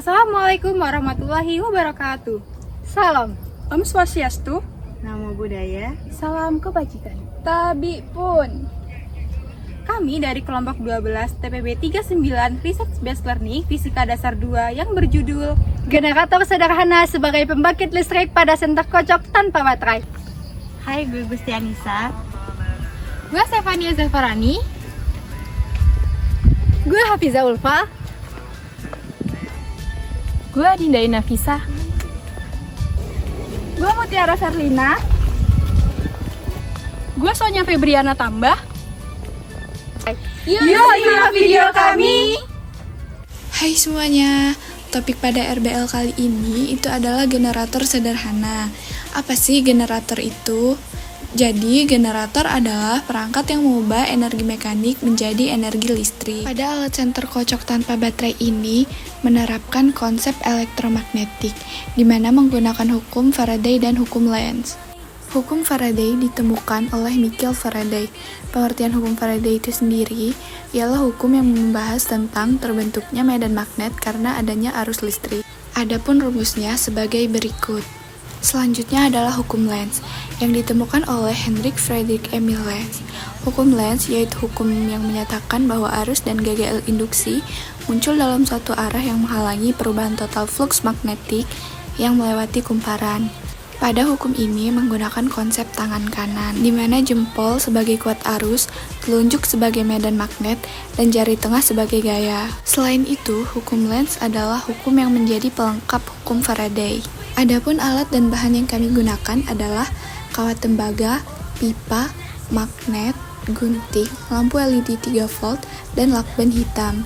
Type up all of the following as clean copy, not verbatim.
Assalamualaikum warahmatullahi wabarakatuh. Salam, Om Swastiastu, Namo Buddhaya, salam kebajikan. Tabi pun. Kami dari kelompok 12 TPB 39 Research Based Learning Fisika Dasar 2 yang berjudul Generator sederhana sebagai pembangkit listrik pada senter kocok tanpa baterai. Hai, gue Gusti Anissa. Gue Stefania Zafarani. Gue Hafiza Ulfa. Gue Dinda Nafisa. Gue Mutiara Ferlina. Gue Sonya Febriana Tambah. Yuk simak video kami. Hai semuanya, topik pada RBL kali ini itu adalah generator sederhana. Apa sih generator itu? Jadi, generator adalah perangkat yang mengubah energi mekanik menjadi energi listrik. Pada alat senter kocok tanpa baterai ini menerapkan konsep elektromagnetik, di mana menggunakan hukum Faraday dan hukum Lenz. Hukum Faraday ditemukan oleh Michael Faraday. Pengertian hukum Faraday itu sendiri ialah hukum yang membahas tentang terbentuknya medan magnet karena adanya arus listrik. Adapun rumusnya sebagai berikut. Selanjutnya adalah hukum Lenz yang ditemukan oleh Hendrik Friedrich Emil Lenz. Hukum Lenz yaitu hukum yang menyatakan bahwa arus dan GGL induksi muncul dalam suatu arah yang menghalangi perubahan total flux magnetik yang melewati kumparan. Pada hukum ini menggunakan konsep tangan kanan, di mana jempol sebagai kuat arus, telunjuk sebagai medan magnet, dan jari tengah sebagai gaya. Selain itu, hukum Lenz adalah hukum yang menjadi pelengkap hukum Faraday. Adapun alat dan bahan yang kami gunakan adalah kawat tembaga, pipa, magnet, gunting, lampu LED 3 volt, dan lakban hitam.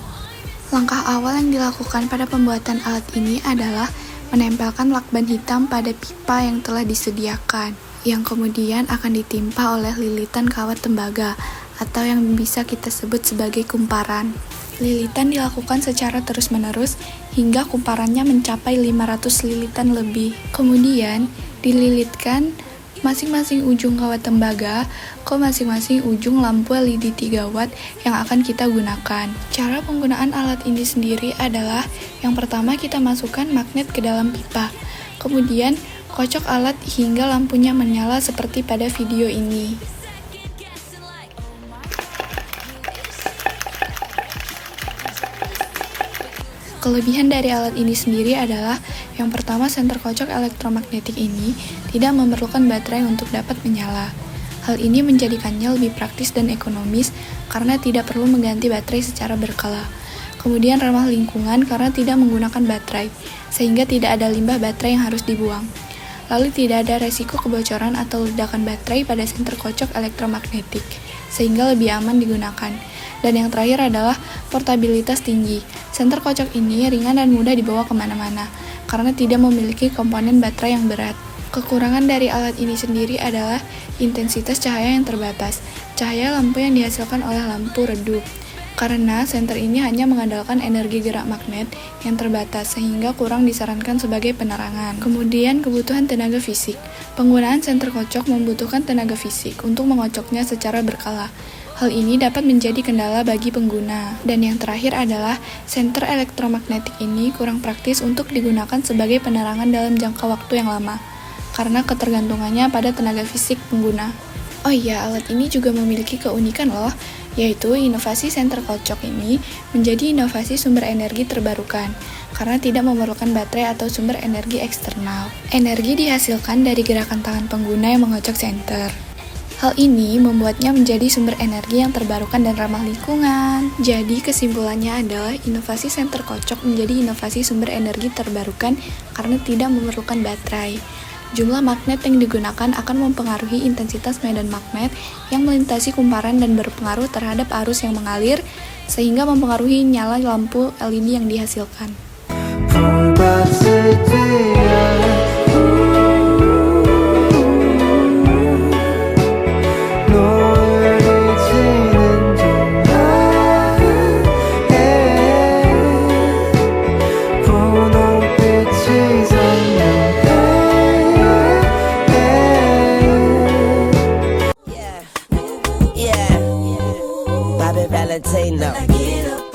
Langkah awal yang dilakukan pada pembuatan alat ini adalah menempelkan lakban hitam pada pipa yang telah disediakan, yang kemudian akan ditimpa oleh lilitan kawat tembaga, atau yang bisa kita sebut sebagai kumparan. Lilitan dilakukan secara terus-menerus hingga kumparannya mencapai 500 lilitan lebih. Kemudian, dililitkan masing-masing ujung kawat tembaga ke masing-masing ujung lampu LED 3 watt yang akan kita gunakan. Cara penggunaan alat ini sendiri adalah yang pertama kita masukkan magnet ke dalam pipa. Kemudian, kocok alat hingga lampunya menyala seperti pada video ini. Kelebihan dari alat ini sendiri adalah yang pertama, senter kocok elektromagnetik ini tidak memerlukan baterai untuk dapat menyala. Hal ini menjadikannya lebih praktis dan ekonomis karena tidak perlu mengganti baterai secara berkala. Kemudian ramah lingkungan karena tidak menggunakan baterai, sehingga tidak ada limbah baterai yang harus dibuang. Lalu tidak ada resiko kebocoran atau ledakan baterai pada senter kocok elektromagnetik, sehingga lebih aman digunakan. Dan yang terakhir adalah portabilitas tinggi. Senter kocok ini ringan dan mudah dibawa kemana-mana, karena tidak memiliki komponen baterai yang berat. Kekurangan dari alat ini sendiri adalah intensitas cahaya yang terbatas. Cahaya lampu yang dihasilkan oleh lampu redup, karena senter ini hanya mengandalkan energi gerak magnet yang terbatas, sehingga kurang disarankan sebagai penerangan. Kemudian, kebutuhan tenaga fisik. Penggunaan senter kocok membutuhkan tenaga fisik untuk mengocoknya secara berkala. Hal ini dapat menjadi kendala bagi pengguna. Dan yang terakhir adalah, senter elektromagnetik ini kurang praktis untuk digunakan sebagai penerangan dalam jangka waktu yang lama, karena ketergantungannya pada tenaga fisik pengguna. Oh iya, alat ini juga memiliki keunikan loh, yaitu inovasi senter kocok ini menjadi inovasi sumber energi terbarukan, karena tidak memerlukan baterai atau sumber energi eksternal. Energi dihasilkan dari gerakan tangan pengguna yang mengocok senter. Hal ini membuatnya menjadi sumber energi yang terbarukan dan ramah lingkungan. Jadi kesimpulannya adalah inovasi senter kocok menjadi inovasi sumber energi terbarukan karena tidak memerlukan baterai. Jumlah magnet yang digunakan akan mempengaruhi intensitas medan magnet yang melintasi kumparan dan berpengaruh terhadap arus yang mengalir, sehingga mempengaruhi nyala lampu LED yang dihasilkan. Valentino.